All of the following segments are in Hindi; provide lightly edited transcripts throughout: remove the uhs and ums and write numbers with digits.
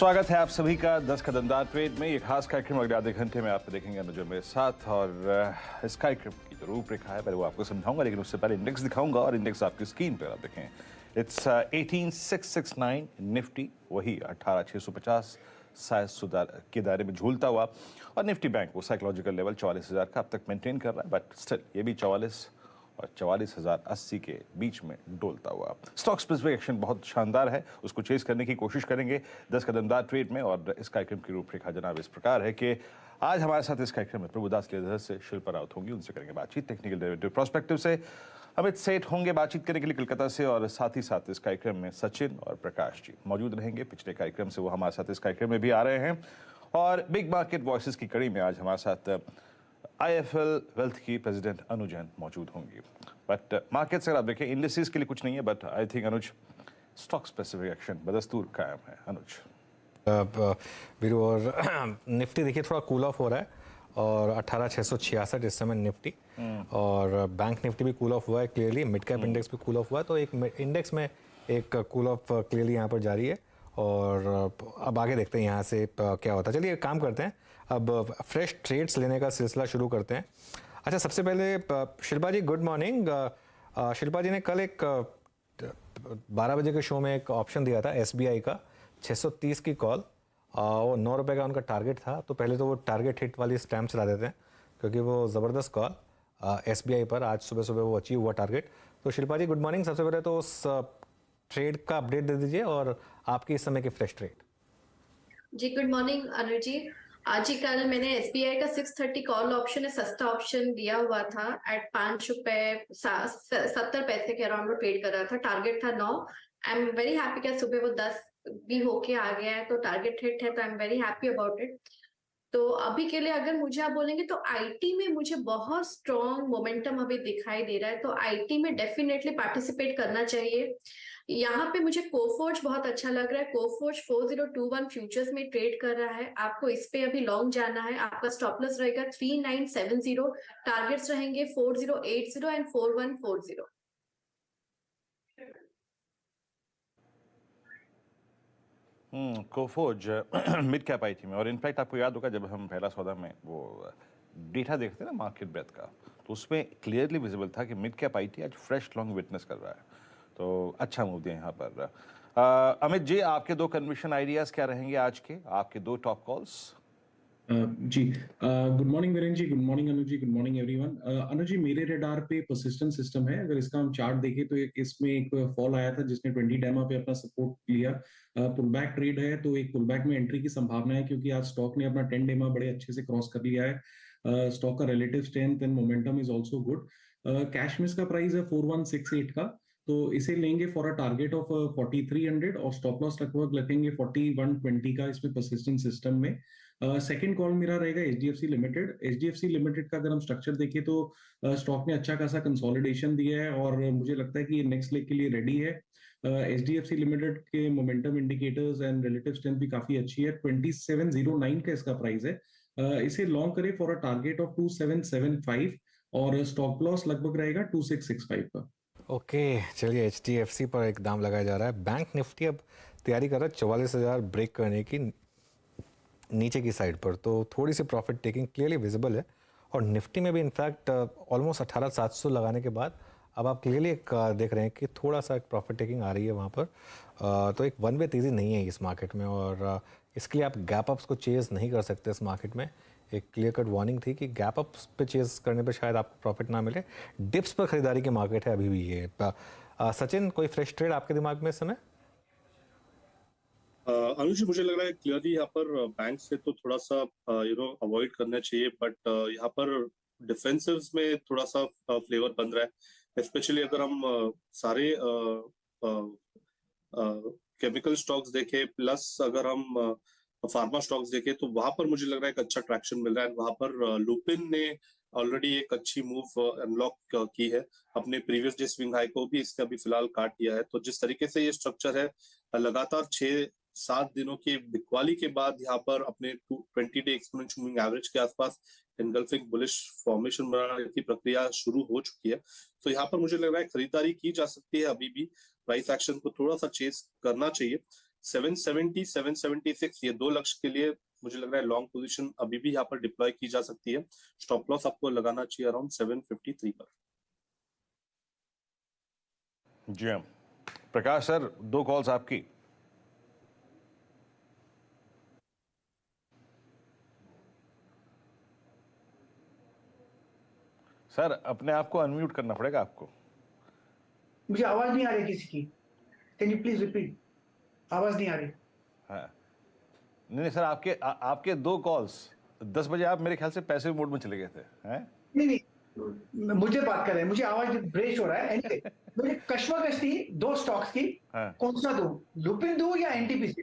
स्वागत है आप सभी का 10 कदमदार ट्रेड में। ये खास कार्यक्रम अगले आधे घंटे में आप देखेंगे अनुजय मेरे साथ। और इस कार्यक्रम की जो रूपरेखा है पहले वो आपको समझाऊंगा, लेकिन उससे पहले इंडेक्स दिखाऊंगा और इंडेक्स आपकी स्क्रीन पर आप देखें। इट्स 18669 निफ्टी वही 18650 शायद सुधार के दायरे में झूलता हुआ, और निफ्टी बैंक वो साइकोलॉजिकल लेवल 44,000 का अब तक मेंटेन कर रहा है, बट स्टिल ये भी 44 और 44,080 के बीच में डोलता हुआ। स्टॉक स्पेसिफिक एक्शन बहुत शानदार है, उसको चेज करने की कोशिश करेंगे 10 कदमदार ट्रेड में। और इस कार्यक्रम की रूपरेखा जनाब इस प्रकार है कि आज हमारे साथ इस कार्यक्रम में प्रभुदास लेदर से शिल्पा राउत होंगी, उनसे करेंगे बातचीत टेक्निकल डेरिवेटिव प्रोस्पेक्टिव से। अमित सेठ होंगे बातचीत करने के लिए कोलकाता से, और साथ ही साथ इस कार्यक्रम में सचिन और प्रकाश जी मौजूद रहेंगे। पिछले कार्यक्रम से वो हमारे साथ इस कार्यक्रम में भी आ रहे हैं। और बिग मार्केट वॉइसेस की कड़ी में आज हमारे साथ IIFL वेल्थ की प्रेसिडेंट अनुज जैन मौजूद होंगी। बट मार्केट से आप देखें, इंडस्ट्रीज के लिए कुछ नहीं है, but I think Anuj stock specific action बदस्तूर कायम है। अनुज वीरू, और निफ्टी देखिए थोड़ा कूल ऑफ हो रहा है, और 18,666 इस समय निफ्टी, और बैंक निफ्टी भी कूल ऑफ हुआ है क्लियरली, मिड कैप इंडेक्स भी कूल ऑफ हुआ है। तो एक इंडेक्स में एक कूल ऑफ क्लियरली यहाँ पर जारी है, और अब आगे देखते हैं यहाँ से क्या होता है। चलिए एक काम करते हैं, अब फ्रेश ट्रेड्स लेने का सिलसिला शुरू करते हैं। अच्छा, सबसे पहले शिल्पा जी गुड मॉर्निंग। शिल्पा जी ने कल एक 12 बजे के शो में एक ऑप्शन दिया था SBI का 630 की कॉल, वो 9 रुपये का उनका टारगेट था। तो पहले तो वो टारगेट हिट वाली स्टैम्प चला देते हैं, क्योंकि वो ज़बरदस्त कॉल SBI पर आज सुबह सुबह वो अचीव हुआ टारगेट। तो शिल्पा जी गुड मॉर्निंग, सबसे पहले तो उस ट्रेड का अपडेट दे दीजिए और आपकी इस समय की फ्रेश ट्रेड। जी गुड मॉर्निंग अनुज जी। आज ही कल मैंने SBI का 630 कॉल ऑप्शन है, सस्ता ऑप्शन दिया हुआ था एट 5 रुपए 70 पैसे के अराउंड ट्रेड कर रहा था। टारगेट था 9। आई एम वेरी हैप्पी कि सुबह वो 10 भी होके आ गया है, तो टारगेट हिट है, तो I am very happy about it. तो अभी के लिए अगर मुझे आप बोलेंगे तो IT में मुझे बहुत स्ट्रॉन्ग मोमेंटम अभी दिखाई दे रहा है, तो IT में डेफिनेटली पार्टिसिपेट करना चाहिए। यहाँ पे मुझे कोफोर्ज बहुत अच्छा लग रहा है। कोफोर्ज 4021 फ्यूचर्स में ट्रेड कर रहा है, आपको इस पे अभी लॉन्ग जाना है। आपका स्टॉप लॉस रहेगा 3970, टारगेट्स रहेंगे 4080 एंड 4140। कोफोज मिड कैप IT में, और इनफैक्ट आपको याद होगा जब हम पहला सौदा में वो डेटा देखते ना मार्केट ब्रेथ का, तो उसमें क्लियरली विजिबल था कि मिड कैप IT आज फ्रेश लॉन्ग विटनेस कर रहा है। तो अच्छा मूव दिया यहाँ पर। अमित जी, आपके 2 कन्विक्शन आइडियाज क्या रहेंगे आज के, आपके 2 टॉप कॉल्स? जी गुड मॉर्निंग वीरेन जी, गुड मॉर्निंग अनुज जी, गुड मॉर्निंग एवरीवन। अनुज जी, मेरे रेडार पे परसिस्टेंट सिस्टम है। अगर इसका हम चार्ट देखें तो इसमें एक फॉल आया था जिसने 20 डेमा पे अपना सपोर्ट लिया। पुल बैक ट्रेड है, तो एक पुल बैक में एंट्री की संभावना है, क्योंकि आज स्टॉक ने अपना 10 डेमा बड़े अच्छे से क्रॉस कर लिया है। स्टॉक का relative strength and momentum is also good. Cache miss का प्राइस है 4168 का, तो इसे लेंगे फॉर अ टारगेट ऑफ 4300, और स्टॉप लॉस लगभग लगेंगे 4120 का इसमें परसिस्टेंट सिस्टम में। सेकंड कॉल मेरा रहेगा HDFC लिमिटेड। HDFC लिमिटेड का अगर हम स्ट्रक्चर देखें तो स्टॉक ने अच्छा खासा कंसोलिडेशन दिया है, और मुझे लगता है कि ये नेक्स्ट लेग के लिए रेडी है। HDFC लिमिटेड के momentum indicators and relative strength भी काफी अच्छी है। 2709 का इसका प्राइस है। इसे लॉन्ग करें फॉर अ टारगेट ऑफ 2775, और स्टॉप लॉस लगभग रहेगा 2665 का। ओके, चलिए HDFC पर एक दाम लगाया जा रहा है। बैंक निफ्टी अब तैयारी कर रहा है 44,000 ब्रेक करने की नीचे की साइड पर, तो थोड़ी सी प्रॉफिट टेकिंग क्लियरली विजिबल है। और निफ्टी में भी इनफैक्ट ऑलमोस्ट 18,700 लगाने के बाद अब आप क्लियरली एक देख रहे हैं कि थोड़ा सा एक प्रॉफिट टेकिंग आ रही है वहाँ पर। तो एक वन वे तेज़ी नहीं है इस मार्केट में, और इसके लिए आप गैप अप्स को चेज़ नहीं कर सकते इस मार्केट में। एक क्लियर कट वार्निंग थी कि गैप अप्स पे चेज़ करने पे शायद आपको प्रॉफिट ना मिले। डिप्स पर खरीदारी की मार्केट है अभी भी ये। सचिन, कोई फ्रेश ट्रेड आपके दिमाग में इस समय? अनुज, मुझे लग रहा है क्लियरली यहाँ पर बैंक से तो थोड़ा सा अवॉइड करना चाहिए, बट यहाँ पर डिफेंसिव्स में थोड़ा सा फ्लेवर बन रहा है। स्पेशली अगर हम सारे केमिकल स्टॉक्स देखें, प्लस अगर हम फार्मा स्टॉक्स देखें, तो वहां पर मुझे लग रहा है एक अच्छा ट्रैक्शन मिल रहा है। वहां पर लुपिन ने ऑलरेडी एक अच्छी मूव अनलॉक की है। अपने प्रीवियस डे स्विंग हाई को भी इसने अभी फिलहाल काट दिया है। तो जिस तरीके से ये स्ट्रक्चर है, लगातार 6-7 दिनों की बिकवाली के बाद यहाँ पर अपने 20 डे एक्सपोनेंशियल मूविंग एवरेज के आसपास एनगल्फिंग बुलिश फॉर्मेशन बनाने की प्रक्रिया शुरू हो चुकी है। तो यहाँ पर मुझे लग रहा है खरीदारी की जा सकती है। अभी भी प्राइस एक्शन को थोड़ा सा चेस करना चाहिए। 770 776 ये 2 लक्ष्य के लिए मुझे लग रहा है लॉन्ग पोजीशन अभी भी यहाँ पर डिप्लॉय की जा सकती है। स्टॉप लॉस आपको लगाना चाहिए अराउंड 753 पर। जी हाँ प्रकाश सर, 2 कॉल्स आपकी। सर अपने आप को अनम्यूट करना पड़ेगा आपको। मुझे आवाज नहीं आ रही किसी की। Can you please repeat? आवाज नहीं आ रही। हाँ नहीं सर, आपके 2 कॉल्स 10 बजे आप मेरे ख्याल से पैसिव मोड में चले गए थे हैं? नहीं मुझे बात कर रहे हैं, मुझे आवाज ब्रेक हो रहा है। anyway, मुझे कश्मकश थी 2 स्टॉक्स की। हाँ। कौन सा दूं, लुपिन दूं या एनटीपीसी?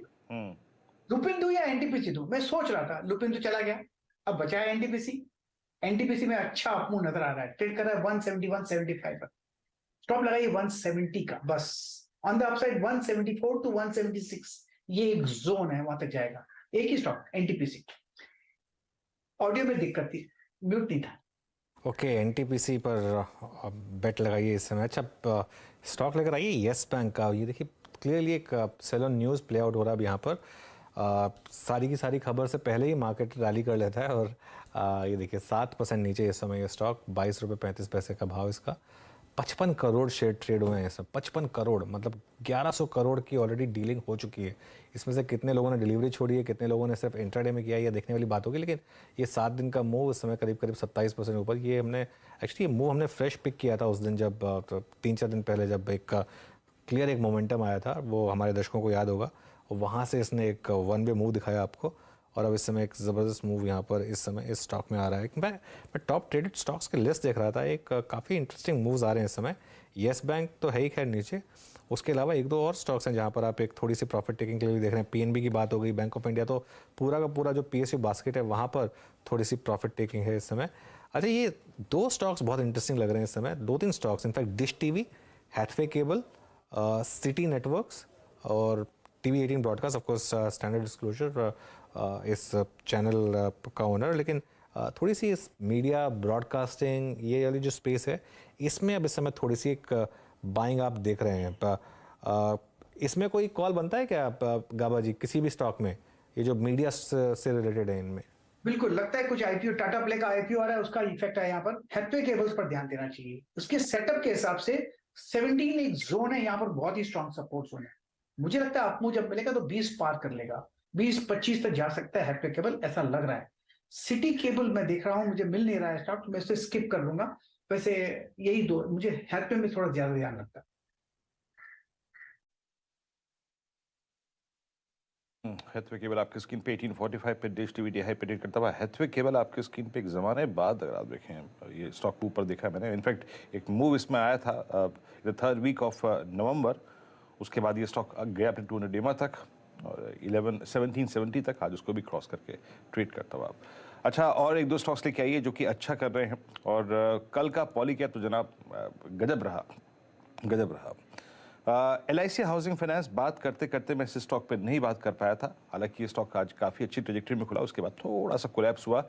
लुपिन दूं या एनटीपीसी दूं? मैं सोच रहा था। लुपिन तो चला गया, अब बचा है एनटीपीसी। एनटीपीसी में अच्छा अपमूव नजर आ रहा है, ट्रेड कर रहा है 170 175 पर। स्टॉप लगाइए 170 का बस। ऑन द अपसाइड 174 टू 176 ये एक जोन है, वहां तक जाएगा। एक ही स्टॉक एनटीपीसी। ऑडियो में दिक्कत थी, म्यूट नहीं था। ओके एनटीपीसी पर बेट लगाइए इस समय। अच्छा स्टॉक लेकर आइए येस बैंक का। ये देखिए क्लियरली एक sell on news play out हो रहा है अब यहाँ पर। सारी की सारी खबर से पहले ही मार्केट रैली कर लेता है और ये देखिए 7% नीचे इस समय ये स्टॉक। 22 रुपये 35 पैसे का भाव इसका। 55 करोड़ शेयर ट्रेड हुए हैं इस समय। 55 करोड़ मतलब 1100 करोड़ की ऑलरेडी डीलिंग हो चुकी है। इसमें से कितने लोगों ने डिलीवरी छोड़ी है, कितने लोगों ने सिर्फ इंट्राडे में किया, ये देखने वाली बात होगी। लेकिन ये 7 दिन का मूव इस समय करीब 27% ऊपर। ये हमने एक्चुअली ये मूव हमने फ्रेश पिक किया था उस दिन जब 3-4 दिन पहले जब एक क्लियर एक मोमेंटम आया था, वो हमारे दर्शकों को याद होगा। और वहाँ से इसने एक 1 वे मूव दिखाया आपको और अब इस समय एक ज़बरदस्त मूव यहाँ पर इस समय इस स्टॉक में आ रहा है। मैं टॉप ट्रेडेड स्टॉक्स की लिस्ट देख रहा था, एक काफ़ी इंटरेस्टिंग मूव्स आ रहे हैं इस समय। येस बैंक तो है ही खैर नीचे, उसके अलावा 1-2 और स्टॉक्स हैं जहाँ पर आप एक थोड़ी सी प्रॉफिट टेकिंग के लिए देख रहे हैं। पीएनबी की बात हो गई, बैंक ऑफ इंडिया, तो पूरा का पूरा जो पीएसयू बास्केट है वहाँ पर थोड़ी सी प्रॉफिट टेकिंग है इस समय। अच्छा ये 2 स्टॉक्स बहुत इंटरेस्टिंग लग रहे हैं इस समय, 2-3 stocks in fact. Dish TV, Hathway cable, city networks और TV 18 broadcast, of course standard disclosure इस चैनल का ओनर। लेकिन थोड़ी सी इस मीडिया ब्रॉडकास्टिंग ये वाली जो स्पेस है इसमें अब इस समय थोड़ी सी एक बाइंग आप देख रहे हैं। इसमें कोई कॉल बनता है क्या आप गाबा जी किसी भी स्टॉक में, ये जो मीडिया से रिलेटेड है इनमें? बिल्कुल लगता है कुछ आईपीओ, टाटा प्ले का आईपीओ आ रहा है, उसका इफेक्ट है यहाँ पर। हैथवे केबल्स पर ध्यान देना चाहिए। उसके सेटअप के हिसाब से 17 एक जोन है यहाँ पर, बहुत ही स्ट्रॉन्ग सपोर्ट जोन है। मुझे लगता है अपमूव जब मिलेगा तो 20 पार कर लेगा, 20-25 तक जा सकता है हैथवे केबल, ऐसा लग रहा है। सिटी केबल मैं देख रहा हूँ, मुझे मिल नहीं रहा है स्टॉक, मैं इसे स्किप कर लूंगा। वैसे यही 2 मुझे हैथवे में थोड़ा ज्यादा ध्यान लगता है। हैथवे केबल आपकी स्क्रीन पे 1845 पे डिश टीवी DI पे ट्रेड करता हुआ। हैथवे केबल आपकी स्क्रीन पे एक ज़माने बाद अगर आप देखें ये स्टॉक ऊपर देखा मैंने। इनफैक्ट एक मूव इसमें आया था the 3rd week of November, उसके बाद ये स्टॉक गया अपने 200 डेमा तक और 1770 तक, आज उसको भी क्रॉस करके ट्रेड करता हुआ। अच्छा और 1-2 स्टॉक्स लेके आइए जो कि अच्छा कर रहे हैं। और कल का पॉली कैप तो जनाब गजब रहा। LIC हाउसिंग फाइनेंस बात करते करते मैं इस स्टॉक पे नहीं बात कर पाया था, हालांकि ये स्टॉक आज काफ़ी अच्छी ट्रेजेक्टरी में खुला, उसके बाद थोड़ा सा कोलैप्स हुआ।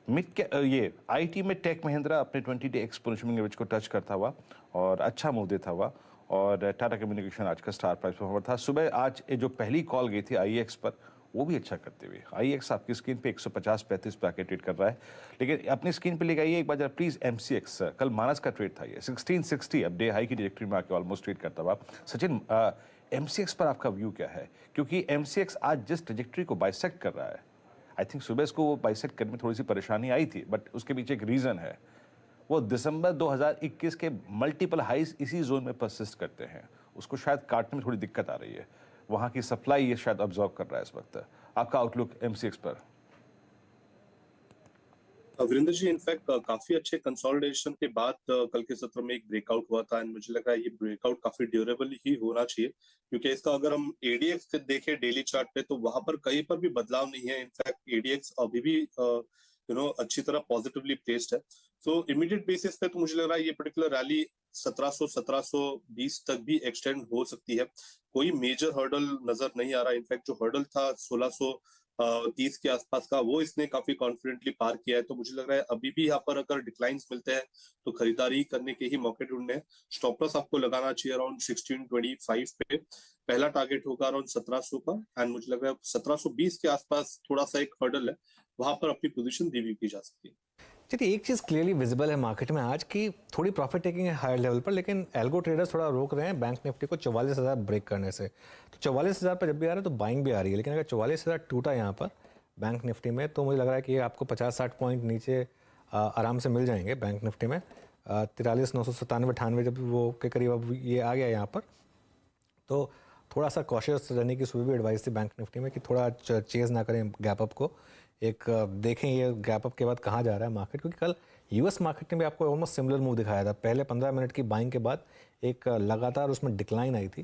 ये IT में टेक महिंद्रा अपने 20-day एक्सपोनेंशियल एवरेज को टच करता हुआ और अच्छा मूव देता हुआ। और टाटा कम्युनिकेशन आज का स्टार प्राइस परफॉर्मर था। सुबह आज जो पहली कॉल गई थी IEX पर, वो भी अच्छा करते हुए IEX आपकी स्क्रीन पे 150-35 पे आके ट्रेड कर रहा है। लेकिन अपनी स्क्रीन पे लेके आइए एक बार जरा प्लीज MCX, कल मानस का ट्रेड था ये 1660, अब डे हाई की ट्रेजेक्टरी में आके ऑलमोस्ट ट्रेड करता हुआ। सचिन MCX पर आपका व्यू क्या है, क्योंकि MCX आज जिस ट्रेजेक्टरी को बाइसेक्ट कर रहा है, आई थिंक सुबह इसको वो बाइसेक्ट करने में थोड़ी सी परेशानी आई थी, बट उसके पीछे एक रीजन है, वो दिसंबर 2021 के मल्टीपल हाइज इसी जोन में परसिस्ट करते हैं, उसको शायद काटने में थोड़ी दिक्कत आ रही है, वहां की सप्लाई ये शायद ऑब्जर्व कर रहा है इस वक्त। आपका आउटलुक MCX पर? वीरेंद्र जी इनफैक्ट काफी अच्छे कंसोलिडेशन के बाद कल के सत्र में एक ब्रेकआउट हुआ था एंड मुझे लगा ये ब्रेकआउट काफी ड्यूरेबल ही होना चाहिए, क्योंकि इसका अगर हम ADX देखें डेली चार्ट पे तो वहां पर कहीं पर भी बदलाव नहीं है। इनफैक्ट ADX अभी भी अच्छी तरह पॉजिटिवली प्लेस्ड है। सो इमीडिएट बेसिस पे तो मुझे लग रहा है ये पर्टिकुलर रैली 1700-1720 तक भी एक्सटेंड हो सकती है। कोई मेजर हर्डल नजर नहीं आ रहा। इनफैक्ट जो हर्डल था 30 के आसपास का, वो इसने काफी कॉन्फिडेंटली पार किया है। तो मुझे लग रहा है अभी भी यहाँ पर अगर डिक्लाइंस मिलते हैं तो खरीदारी करने के ही मौके ढूंढने हैं। स्टॉप लॉस आपको लगाना चाहिए अराउंड 1625 पे। पहला टारगेट होगा अराउंड 1700 का, एंड मुझे लग रहा है 1720 के आसपास थोड़ा सा एक हर्डल है, वहां पर अपनी पोजीशन रिव्यू की जा सकती है। चलिए, एक चीज़ क्लियरली विजिबल है मार्केट में आज की, थोड़ी प्रॉफिट टेकिंग है हायर लेवल पर, लेकिन एल्गो ट्रेडर्स थोड़ा रोक रहे हैं बैंक निफ्टी को 44,000 ब्रेक करने से। तो 44,000 पर जब भी आ रहा है तो बाइंग भी आ रही है, लेकिन अगर 44,000 टूटा यहाँ पर बैंक निफ्टी में तो मुझे लग रहा है कि आपको 50-60 पॉइंट नीचे आराम से मिल जाएंगे बैंक निफ्टी में। 43,997-98 जब वो के करीब अब ये आ गया यहाँ पर, तो थोड़ा सा कॉशियस रहने की सुबह भी एडवाइस थी बैंक निफ्टी में कि थोड़ा चेज़ ना करें गैप अप को, एक देखें ये गैप अप के बाद कहाँ जा रहा है मार्केट, क्योंकि कल यूएस मार्केट ने भी आपको ऑलमोस्ट सिमिलर मूव दिखाया था। पहले 15 मिनट की बाइंग के बाद एक लगातार उसमें डिक्लाइन आई थी,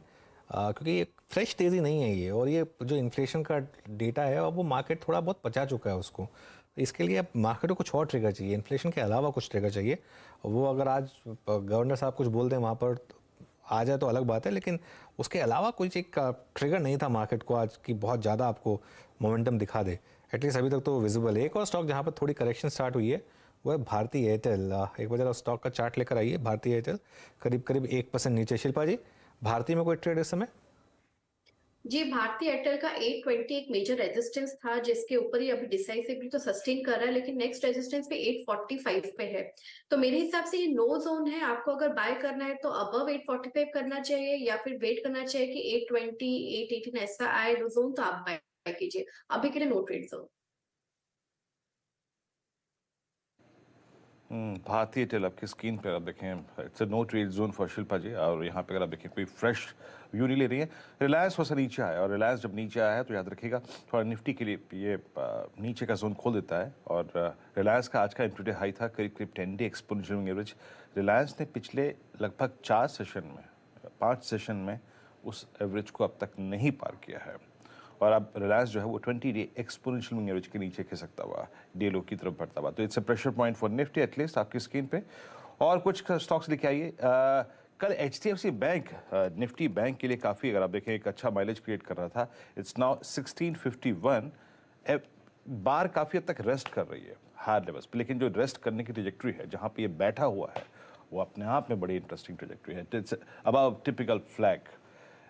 क्योंकि ये फ्रेश तेज़ी नहीं है ये, और ये जो इन्फ्लेशन का डेटा है अब वो मार्केट थोड़ा बहुत पचा चुका है उसको। तो इसके लिए अब मार्केट को कुछ और ट्रिगर चाहिए, इन्फ्लेशन के अलावा कुछ ट्रिगर चाहिए। वो अगर आज गवर्नर साहब कुछ बोल दें वहाँ पर आ जाए तो अलग बात है, लेकिन उसके अलावा कुछ एक ट्रिगर नहीं था मार्केट को आज की बहुत ज़्यादा आपको मोमेंटम दिखा दे। एटलीस्ट अभी तक तो विजिबल है। एक और स्टॉक जहाँ पर थोड़ी करेक्शन स्टार्ट हुई है वो है भारती एयरटेल। एक बार जरा स्टॉक का चार्ट लेकर आइए। भारती एयरटेल करीब 1% नीचे। शिल्पा जी, भारती में कोई ट्रेड इस समय? जी, भारतीय एयरटेल का 820 एक मेजर रेजिस्टेंस था, जिसके ऊपर ही अभी डिसाइसिवली तो सस्टेन कर रहा है, लेकिन नेक्स्ट रेजिस्टेंस पे 845 पे है। तो मेरे हिसाब से ये नो जोन है। आपको अगर बाय करना है तो अबव 845 करना चाहिए, या फिर वेट करना चाहिए कि 820 818 ऐसा आए जोन, तो आप बाय कीजिए। अभी के लिए नो ट्रेड जोन। भारतीय एयरटेल आपकी स्क्रीन पर आप देखें, it's a no trade zone for Shilpa ji. और यहाँ पे अगर आप देखें कोई फ्रेश व्यू नहीं ले रही है। रिलायंस थोड़ा सा नीचे आया, और रिलायंस जब नीचे आया है तो याद रखिएगा थोड़ा निफ्टी के लिए ये नीचे का जोन खोल देता है। और रिलायंस का आज का इंट्राडे हाई था करीब 10 day exponential moving average. Reliance ने पिछले लगभग 4 सेशन में, 5 सेशन में उस एवरेज को अब तक नहीं पार किया है, और अब रिलायंस जो है वो 20 डे एक्सपोनेंशियल मूविंग एवरेज के नीचे खिसकता हुआ डे लो की तरफ बढ़ता हुआ। तो it's a pressure point for Nifty at least आपकी स्क्रीन पे। और कुछ स्टॉक्स लेके आइए। कल HDFC बैंक निफ्टी बैंक के लिए काफ़ी, अगर आप देखें, एक अच्छा माइलेज क्रिएट कर रहा था। It's now 1651। बार काफ़ी हद तक रेस्ट कर रही है हायर लेवल्स पे, लेकिन जो रेस्ट करने की ट्रेजेक्ट्री है जहाँ पे ये बैठा हुआ है वो अपने आप में बड़ी इंटरेस्टिंग ट्रेजेक्ट्री है। इट्स अबाउट टिपिकल फ्लैग,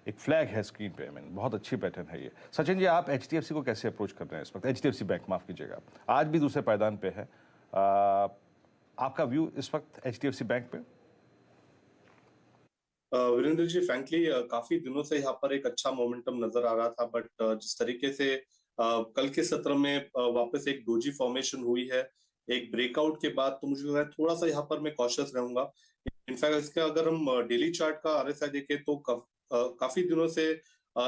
एक फ्लैग है स्क्रीन पे। बहुत अच्छी पैटर्न है ये। सचिन जी, आप HDFC को कैसे अप्रोच कर रहे हैं इस वक्त? HDFC बैंक, माफ कीजिएगा, आज भी दूसरे पायदान पे है। आपका व्यू इस वक्त HDFC बैंक पे? वीरेंद्र जी, फ्रैंकली काफी दिनों से यहाँ पर एक अच्छा मोमेंटम नजर आ रहा था, बट जिस तरीके से कल के सत्र में वापस एक डोजी फॉर्मेशन हुई है एक ब्रेकआउट के बाद, तो मुझे लग रहा है थोड़ा सा यहाँ पर मैं कॉशियस रहूंगा। इनफैक्ट इसका अगर हम डेली चार्ट का RSI देखें तो काफी दिनों से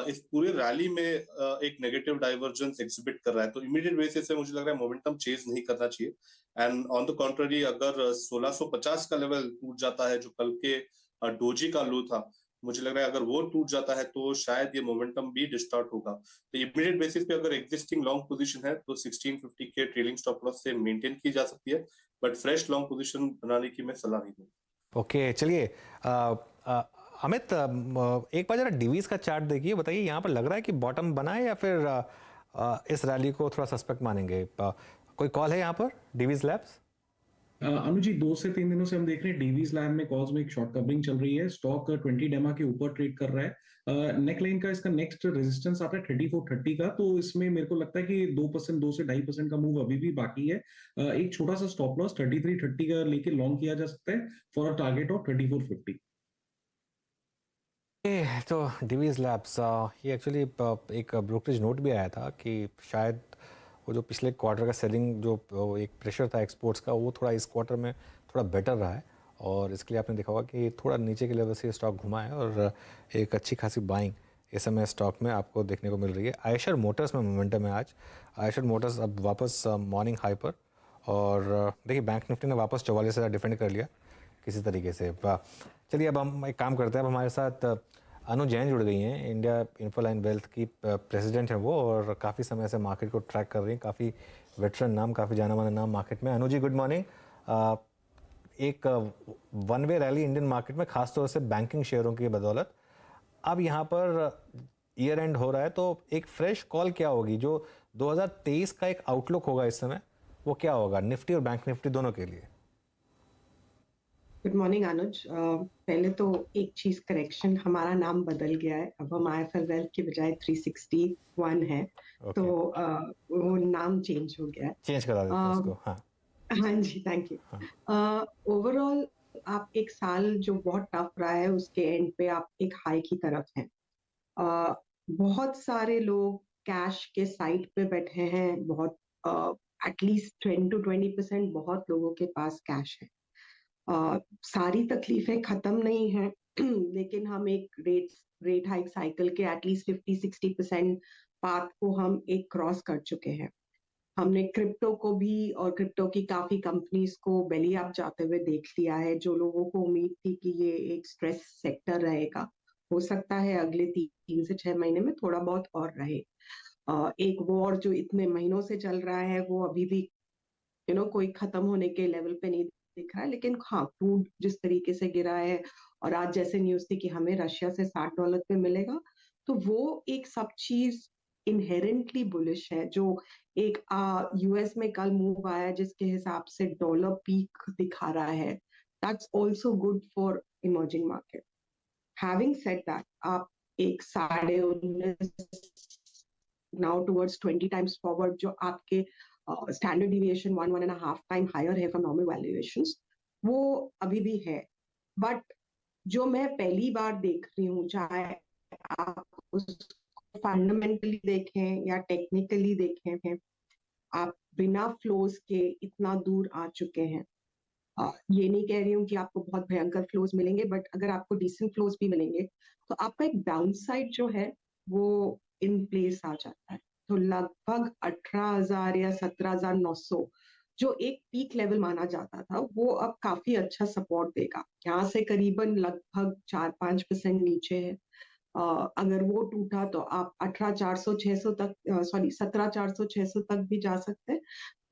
इस पूरे रैली में एक नेगेटिव डाइवर्जेंस एग्जिबिट कर रहा है। तो इमीडिएट बेसिस से मुझे लग रहा है मोमेंटम चेज नहीं करना चाहिए। एंड ऑन द कॉन्ट्ररी, अगर 1650 का लेवल टूट जाता है जो कल के डोजी का लो था, मुझे लग रहा है अगर वो टूट जाता है तो शायद ये मोमेंटम भी डिस्टॉर्ट होगा। तो इमीडिएट बेसिस पे अगर एग्जिस्टिंग लॉन्ग पोजीशन है तो 1650 के ट्रेलिंग स्टॉप लॉस से मेंटेन की जा सकती है, बट फ्रेश लॉन्ग पोजीशन बनाने की मैं सलाह नहीं दूंगा। ओके, चलिए अमित, एक बार जरा डिवीज का चार्ट देखिए, बताइए यहाँ पर लग रहा है कि बॉटम बना है या फिर इस रैली को थोड़ा सस्पेक्ट मानेंगे? कोई कॉल है यहाँ पर डिवीज लैब्स? अनु जी, 2 से 3 दिनों से हम देख रहे हैं डीवीज लैब में कॉल्स में एक शॉर्ट कवरिंग चल रही है। स्टॉक 20 डेमा के ऊपर ट्रेड कर रहा है। नेक लाइन का इसका नेक्स्ट रेजिस्टेंस आता है 3430 का, तो इसमें मेरे को लगता है कि 2% 2 से 2.5% का मूव अभी भी बाकी है। एक छोटा सा स्टॉप लॉस 3330 का लेके लॉन्ग किया जा सकता है फॉर अ टारगेट ऑफ 3450। तो डिवीज लैब्स, ये एक्चुअली एक ब्रोकरेज नोट भी आया था कि शायद वो जो पिछले क्वार्टर का सेलिंग जो एक प्रेशर था एक्सपोर्ट्स का, वो थोड़ा इस क्वार्टर में थोड़ा बेटर रहा है, और इसके लिए आपने देखा होगा कि थोड़ा नीचे के लेवल से स्टॉक घुमा है, और एक अच्छी खासी बाइंग इस समय स्टॉक में आपको देखने को मिल रही है। आयशर मोटर्स में मोमेंटम है आज। आयशर मोटर्स अब वापस मॉर्निंग हाई पर, और देखिए बैंक निफ्टी ने वापस 44,000 डिफेंड कर लिया किसी तरीके से। चलिए, अब हम एक काम करते हैं। अब हमारे साथ अनु जैन जुड़ गई हैं, इंडिया इन्फोलाइन वेल्थ की प्रेसिडेंट हैं वो, और काफ़ी समय से मार्केट को ट्रैक कर रही हैं। काफ़ी वेटरन नाम, काफ़ी जाना माना नाम मार्केट में। Anu ji, good morning. एक one way rally Indian market में, खासतौर से बैंकिंग शेयरों की बदौलत। अब यहाँ पर ईयर एंड हो रहा है, तो एक फ्रेश कॉल क्या होगी? जो 2023 का एक आउटलुक होगा इस समय, वो क्या होगा निफ्टी और बैंक निफ्टी दोनों के लिए? गुड मॉर्निंग अनुज। पहले तो एक चीज करेक्शन, हमारा नाम बदल गया है, अब हम IIFL वेल्थ की बजाय 361 है। तो वो नाम चेंज हो गया है। चेंज करा देते हैं उसको। हाँ हाँ जी, थैंक यू। ओवरऑल आप एक साल जो बहुत टफ रहा है उसके एंड पे आप एक हाई की तरफ हैं। बहुत सारे लोग कैश के साइड पे बैठे हैं, बहुत एटलीस्ट 10 to 20% बहुत लोगों के पास कैश है। सारी तकलीफें खत्म नहीं है लेकिन हम एक रेट हाइक साइकिल के एटलीस्ट 50-60% पाथ को हम एक क्रॉस कर चुके हैं। हमने क्रिप्टो को भी और क्रिप्टो की काफी कंपनीज को बेली अप जाते हुए देख लिया है। जो लोगों को उम्मीद थी कि ये एक स्ट्रेस सेक्टर रहेगा, हो सकता है अगले 3 से 6 महीने में थोड़ा बहुत और रहे। एक वॉर जो इतने महीनों से चल रहा है वो अभी भी कोई खत्म होने के लेवल पे नहीं दिख रहा है। लेकिन हाँ, क्रूड जिस तरीके से गिरा है और आज जैसे न्यूज थी कि हमें रशिया से $60 पे मिलेगा, तो वो एक सब चीज इनहेरेंटली बुलिश है। जो एक यूएस में कल मूव आया जिसके हिसाब से डॉलर पीक दिखा रहा है, that's also good for emerging market. Having said that, आप एक 19.5 नाउ टुवर्ड्स 20 टाइम्स फॉरवर्ड जो आपके स्टैंडर्ड डिविएशन 1.5 टाइम हायर है फ्रॉम नॉर्मल वैल्यूएशंस, वो अभी भी है। बट जो मैं पहली बार देख रही हूँ, चाहे आप उसको फंडामेंटली देखें या टेक्निकली देखें, आप बिना फ्लोज के इतना दूर आ चुके हैं। ये नहीं कह रही हूँ कि आपको बहुत भयंकर फ्लोज मिलेंगे, बट अगर आपको डिसेंट फ्लोज भी मिलेंगे तो आपका एक डाउन साइड जो है वो इन प्लेस आ जाता है। तो लगभग 18,000 या 17,900 जो एक पीक लेवल माना जाता था, वो अब काफी अच्छा सपोर्ट देगा। यहाँ से करीबन लगभग 4-5% नीचे है। अगर वो टूटा तो आप 18,400-600 तक, सॉरी 17,400-600 तक भी जा सकते हैं।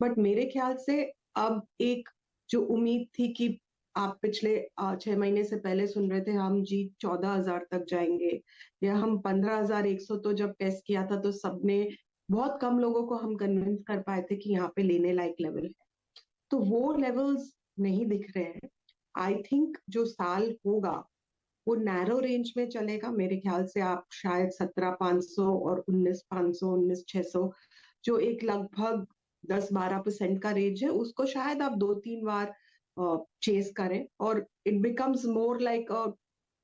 बट मेरे ख्याल से अब एक जो उम्मीद थी कि आप पिछले 6 महीने से पहले सुन रहे थे हम जी 14,000 तक जाएंगे, या हम 15,100 तो जब टेस्ट किया था तो सबने, बहुत कम लोगों को हम कन्विंस कर पाए थे कि यहाँ पे लेने लायक लेवल है। तो वो लेवल्स नहीं दिख रहे हैं। आई थिंक जो साल होगा वो नैरो रेंज में चलेगा। मेरे ख्याल से आप शायद 17,500 और 19,500, 19,600 जो एक लगभग 10-12% का रेंज है, उसको शायद आप 2-3 बार चेस करें और it becomes more like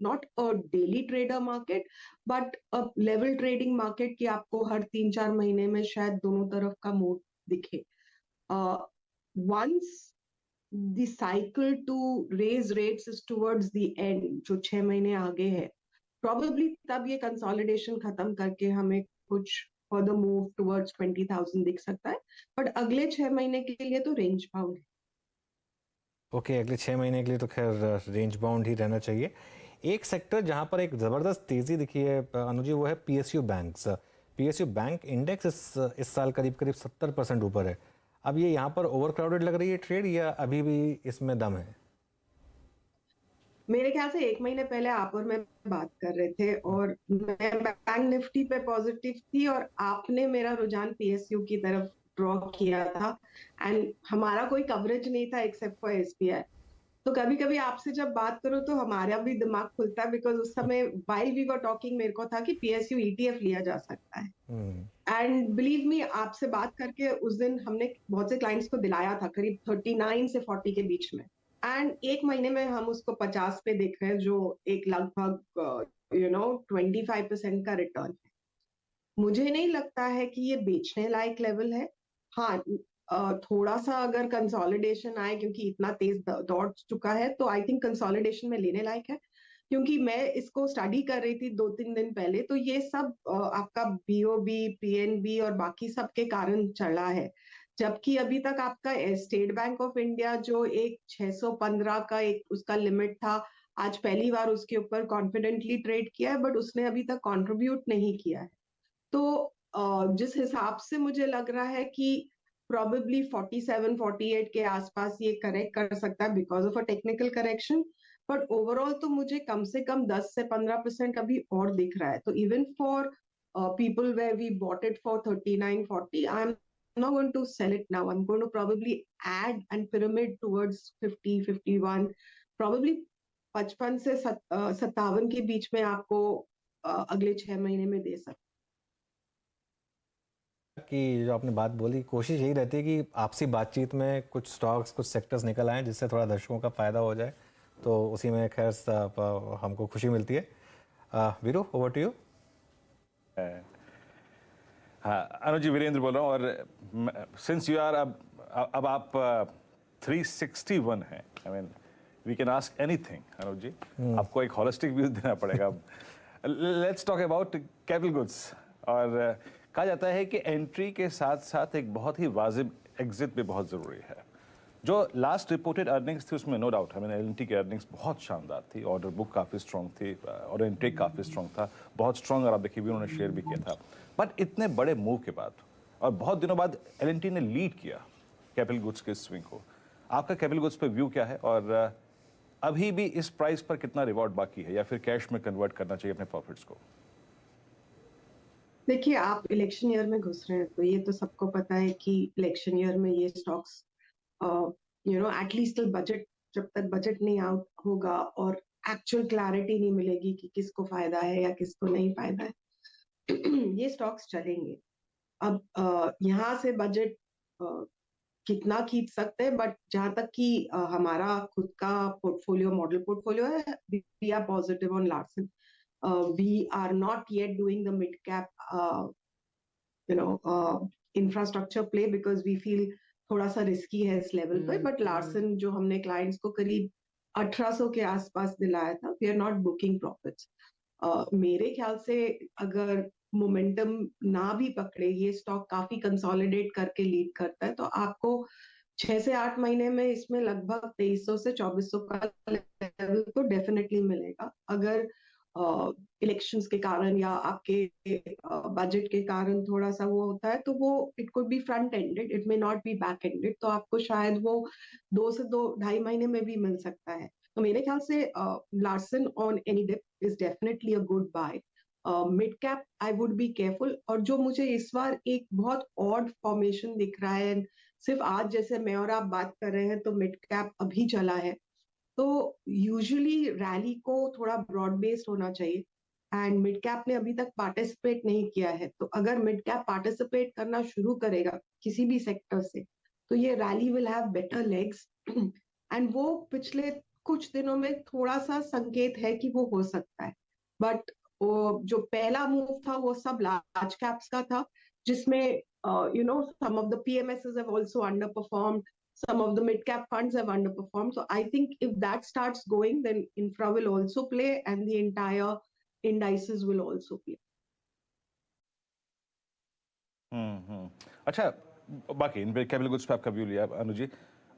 not a daily trader market but a level trading market कि आपको हर 3-4 महीने में शायद दोनों तरफ का मूड दिखे। Once the cycle to raise rates is towards the end, जो 6 महीने आगे है, probably तब ये consolidation खत्म करके हमें कुछ further move towards 20,000 दिख सकता है। बट अगले 6 महीने के लिए तो रेंज बाउंड है। ओके, अगले 6 महीने के लिए तो खैर रेंज बाउंड ही रहना चाहिए। एक सेक्टर जहां पर एक ज़बरदस्त तेज़ी दिखी है अनुजी, वो है PSU banks. PSU bank index इस साल करीब 70% ऊपर है। अब ये यहाँ पर ओवरक्राउडेड लग रही है ट्रेड, या अभी भी इसमें दम है? मेरे ख्याल से 1 महीने पहले आप और मैं बात कर रहे थे और मैं बैंक निफ्टी पे पॉजिटिव थी और आपने मेरा रुझान PSU की तरफ ड्रॉ किया था, एंड हमारा कोई कवरेज नहीं था एक्सेप्ट फॉर SBI। तो कभी कभी आपसे जब बात करो तो हमारा भी दिमाग खुलता है, बिकॉज उस समय व्हाइल वी वर टॉकिंग मेरे को था कि PSU ETF लिया जा सकता है। एंड बिलीव मी, आपसे बात करके उस दिन हमने बहुत से क्लाइंट्स को दिलाया था करीब 39 से 40 के बीच में, एंड 1 महीने में हम उसको 50 पे देख रहे हैं, जो एक लगभग 25% का रिटर्न है। मुझे नहीं लगता है कि ये बेचने लायक लेवल है। हाँ, थोड़ा सा अगर कंसोलिडेशन आए, क्योंकि इतना तेज दौड़ चुका है, तो आई थिंक कंसोलिडेशन में लेने लायक है। क्योंकि मैं इसको स्टडी कर रही थी 2-3 दिन पहले, तो ये सब आपका BOB, PNB और बाकी सब के कारण चला है। जबकि अभी तक आपका स्टेट बैंक ऑफ इंडिया जो एक 615 का एक उसका लिमिट था, आज पहली बार उसके ऊपर कॉन्फिडेंटली ट्रेड किया है, बट उसने अभी तक कंट्रीब्यूट नहीं किया है। तो जिस हिसाब से मुझे लग रहा है कि probably 47-48 के आसपास ये करेक्ट कर सकता है because of a technical correction, but overall तो मुझे कम से कम 10 से 15% अभी और दिख रहा है। तो even for people where we bought it for 39, 40. I'm not going to sell it now. I'm going to probably add and pyramid towards 50, 51, probably 55 से 57 के बीच में आपको अगले 6 महीने में दे सकते कि जो आपने बात बोली, कोशिश यही रहती है कि आपसी बातचीत में कुछ स्टॉक्स, कुछ सेक्टर्स निकल आएँ जिससे थोड़ा दर्शकों का फ़ायदा हो जाए, तो उसी में खैर हमको खुशी मिलती है। Veeru, over to you. हाँ अनुज जी, वीरेंद्र बोल रहा हूँ, और सिंस यू आर अब आप 361 हैं, I mean we can ask anything Anuj ji, आपको एक होलिस्टिक व्यू देना पड़ेगा। Let's talk about capital goods. और कहा जाता है कि एंट्री के साथ साथ एक बहुत ही वाजिब एग्जिट भी बहुत ज़रूरी है। जो लास्ट रिपोर्टेड अर्निंग्स थी उसमें no doubt, I mean L&T की अर्निंग्स बहुत शानदार थी, ऑर्डर बुक काफ़ी स्ट्रॉन्ग थी, ऑर्डर इंटेक काफ़ी स्ट्रॉन्ग था, बहुत स्ट्रॉन्ग, और आप देखिए भी उन्होंने शेयर भी किया था। बट इतने बड़े मूव के बाद और बहुत दिनों बाद एल&टी ने लीड किया कैपिटल गुड्स के स्विंग को। आपका कैपिटल गुड्स पे व्यू क्या है, और अभी भी इस प्राइस पर कितना रिवॉर्ड बाकी है, या फिर कैश में कन्वर्ट करना चाहिए अपने प्रॉफिट्स को? देखिए, आप इलेक्शन ईयर में घुस रहे हैं, तो ये तो सबको पता है कि इलेक्शन ईयर में ये स्टॉक्स एटलीस्ट बजट, जब तक बजट नहीं आउट होगा और एक्चुअल क्लैरिटी नहीं मिलेगी कि किसको फायदा है या किसको नहीं फायदा है, ये स्टॉक्स चलेंगे। अब यहाँ से बजट कितना खींच सकते हैं, बट जहां तक कि हमारा खुद का पोर्टफोलियो, मॉडल पोर्टफोलियो है, we are positive on Larsen. We are not yet doing the mid cap infrastructure play because we feel थोड़ा सा रिस्की है इस लेवल पे, बट लार्सन जो हमने क्लाइंट्स को करीब 1800 के आसपास दिलाया था, we are not booking profits. मेरे ख्याल से अगर मोमेंटम ना भी पकड़े, ये स्टॉक काफी कंसोलिडेट करके लीड करता है, तो आपको 6 से 8 महीने में इसमें लगभग 2300 से 2400 का लेवल तो डेफिनेटली मिलेगा। अगर इलेक्शंस के कारण या आपके बजट के कारण थोड़ा सा वो होता है, तो वो it could be front ended, it may not be back ended, तो आपको शायद वो 2 से 2.5 महीने में भी मिल सकता है। तो मेरे ख्याल से Larsen on any dip is definitely a good buy. Mid cap I would be careful. और जो मुझे इस बार एक बहुत ऑड फॉर्मेशन दिख रहा है, सिर्फ आज जैसे मैं और आप बात कर रहे हैं तो मिड कैप अभी चला है, तो यूजुअली रैली को थोड़ा ब्रॉड बेस्ड होना चाहिए, एंड मिड कैप ने अभी तक पार्टिसिपेट नहीं किया है। तो अगर मिड कैप पार्टिसिपेट करना शुरू करेगा किसी भी सेक्टर से, तो ये rally will have better legs, and वो पिछले कुछ दिनों में थोड़ा सा संकेत है कि वो हो सकता है। बट जो पहला मूव था वो सब लार्ज कैप्स का था, जिसमें some of the PMSs have also underperformed, some of the mid cap funds have underperformed. So I think if that starts going, then infra will also play and the entire indices will also play. अच्छा, बाकी इन कैपिटल गुड्स पे आपका व्यू लिया अनु जी।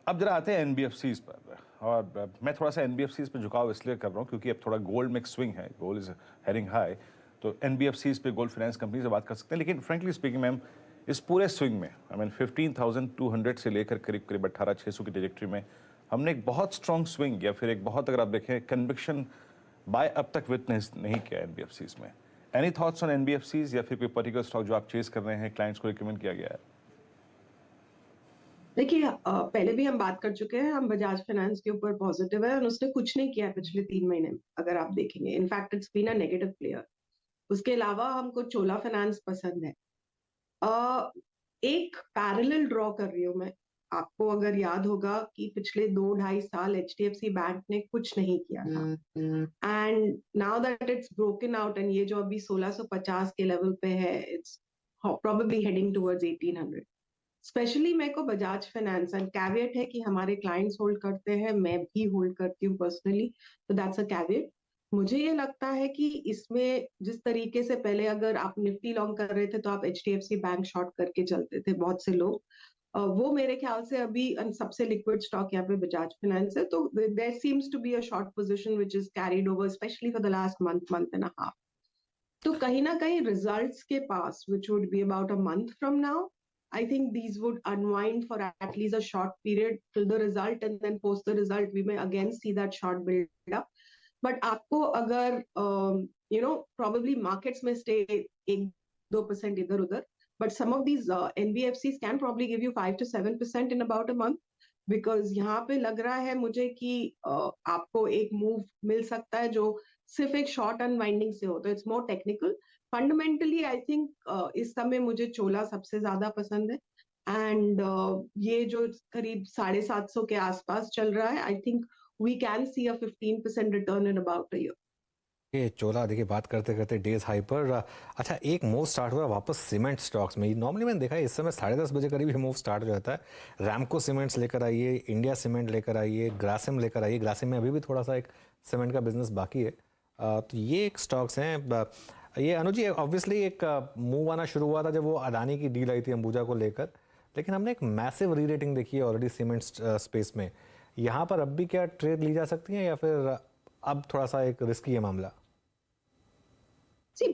अब जरा आते हैं एनबीएफसीज पर, और मैं थोड़ा सा एनबीएफसीज पे झुकाव इसलिए कर रहा हूँ क्योंकि अब थोड़ा गोल्ड में स्विंग है, गोल्ड इज हेडिंग हाई, तो एनबीएफसीज पे, गोल्ड फाइनेंस कंपनी से बात कर सकते हैं। लेकिन फ्रेंकली स्पीकिंग मैम, इस पूरे स्विंग में आई मीन 15,200 से लेकर करीब करीब 18,600 की ट्रेजेक्टरी में हमने एक बहुत स्ट्रॉन्ग स्विंग, या फिर एक बहुत, अगर आप देखें, कन्विक्शन बाय अब तक विटनेस नहीं किया एनबीएफसीज में। एनी थॉट्स ऑन एनबीएफसीज, या फिर कोई पर्टिकुलर स्टॉक जो आप चेस कर रहे हैं, क्लाइंट्स को रिकमेंड किया गया है? देखिए, पहले भी हम बात कर चुके हैं, हम बजाज फाइनेंस के ऊपर पॉजिटिव है, और उसने कुछ नहीं किया पिछले 3 महीने में, अगर आप देखेंगे। In fact it's been a negative player. उसके अलावा हमको चोला फाइनेंस पसंद है। एक पैरेलल ड्रॉ कर रही हूँ मैं। आपको अगर याद होगा कि पिछले 2-2.5 साल एचडीएफसी बैंक ने कुछ नहीं किया था, and now that it's broken out, and ये जो अभी 1650 के लेवल पे है, it's probably heading towards 1800। Specially मेरे को बजाज फाइनेंस, एंड कैविएट है कि हमारे क्लाइंट्स होल्ड करते हैं, मैं भी होल्ड करती हूँ पर्सनली, तो दैट्स अ कैविएट। मुझे ये लगता है कि इसमें जिस तरीके से पहले अगर आप निफ्टी लॉन्ग कर रहे थे तो आप एचडीएफसी बैंक शॉर्ट करके चलते थे बहुत से लोग, वो मेरे ख्याल से अभी सबसे लिक्विड स्टॉक यहाँ पे बजाज फाइनेंस है। तो there seems to be a short position which is carried over specially for the last month and a half. तो कहीं ना कहीं रिजल्ट्स के पास, which would be about a month from now, I think these would unwind for at least a short period till the result, and then post the result we may again see that short build up. But आपको अगर probably markets में stay 1 2% इधर उधर, but some of these NBFCs can probably give you 5 to 7% in about a month, because यहाँ पे लग रहा है मुझे कि आपको एक मूव मिल सकता है जो सिर्फ एक शॉर्ट अनवाइंडिंग से हो, तो it's more technical. Fundamentally I think इस समय मुझे चोला सबसे ज्यादा पसंद है, एंड ये जो करीब 750 के आसपास चल रहा है, I think we can see a 15% return in about a year. ये चोला देखिए बात करते करते डेज हाई पर अच्छा एक मूव स्टार्ट हुआ वापस सीमेंट स्टॉक्स में। नॉर्मली मैंने देखा है इस समय 10:30 बजे करीब ये मूव स्टार्ट हो जाता है। रैमको सीमेंट्स लेकर आइए, इंडिया सीमेंट लेकर आइए, ग्रासिम लेकर आइए। ग्रासिम में अभी भी थोड़ा सा एक सीमेंट का बिजनेस बाकी है। तो ये एक स्टॉक्स हैं। ये अनुज जी ऑब्वियसली एक मूव आना शुरू हुआ था जब वो अडानी की डील आई थी अंबुजा को लेकर, लेकिन हमने एक मैसिव री रेटिंग देखी है ऑलरेडी सीमेंट स्पेस में। यहाँ पर अब भी क्या ट्रेड ली जा सकती है या फिर अब थोड़ा सा एक रिस्की है मामला?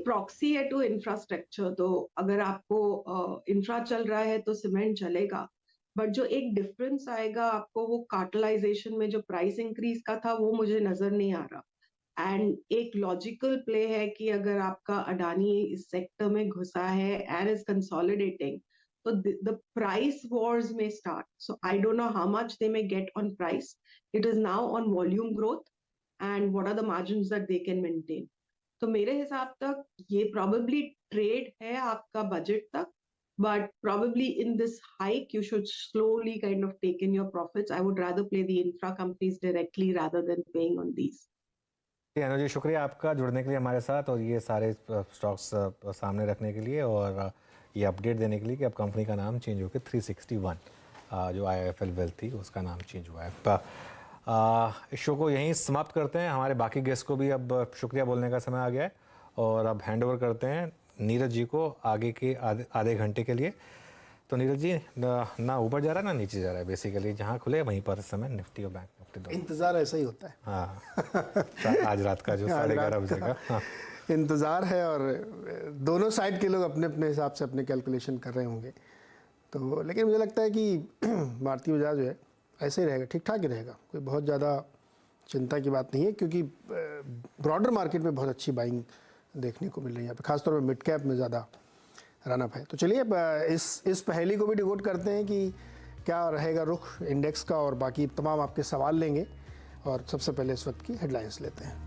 प्रॉक्सी है टू इंफ्रास्ट्रक्चर, तो अगर आपको इंफ्रा चल रहा है तो सीमेंट चलेगा, बट जो एक डिफरेंस आएगा आपको वो कार्टलाइजेशन में जो प्राइस इंक्रीज का था वो मुझे नजर नहीं आ रहा। एंड एक लॉजिकल प्ले है कि अगर आपका अडानी इस सेक्टर में घुसा है एंड इज कंसोलिडेटिंग, तो the price wars may start. So I don't know how much they may get on price, it is now on volume growth and what are the margins that they can maintain. तो मेरे हिसाब तक ये probably ट्रेड है आपका बजट तक, but probably in this hike you should slowly kind of take in your profits. I would rather play the infra companies directly rather than paying on these. अनुज जी शुक्रिया आपका जुड़ने के लिए हमारे साथ और ये सारे स्टॉक्स सामने रखने के लिए और ये अपडेट देने के लिए कि अब कंपनी का नाम चेंज होकर 361 जो IIFL वेल्थ थी उसका नाम चेंज हुआ है। इस शो को यहीं समाप्त करते हैं। हमारे बाकी गेस्ट को भी अब शुक्रिया बोलने का समय आ गया है और अब हैंड ओवर करते हैं नीरज जी को आगे के आधे घंटे के लिए। तो नीरज जी ना ऊपर जा रहा है ना नीचे जा रहा है, बेसिकली जहाँ खुले वहीं पर इस समय निफ्टी और बैंक निफ्टी दो इंतज़ार ऐसा ही होता है। हाँ आज रात का जो 11:30 बजे का हाँ। इंतज़ार है और दोनों साइड के लोग अपने अपने हिसाब से अपने कैलकुलेशन कर रहे होंगे। तो लेकिन मुझे लगता है कि भारतीय बाजार जो है ऐसे ही रहेगा, ठीक ठाक ही रहेगा, कोई बहुत ज़्यादा चिंता की बात नहीं है, क्योंकि ब्रॉडर मार्केट में बहुत अच्छी बाइंग देखने को मिल रही है यहाँ पे, खासतौर पर मिड कैप में ज़्यादा रनअप है। तो चलिए इस पहेली को भी डिकोड करते हैं कि क्या रहेगा रुख इंडेक्स का, और बाकी तमाम आपके सवाल लेंगे। और सबसे पहले इस वक्त की हेडलाइंस लेते हैं।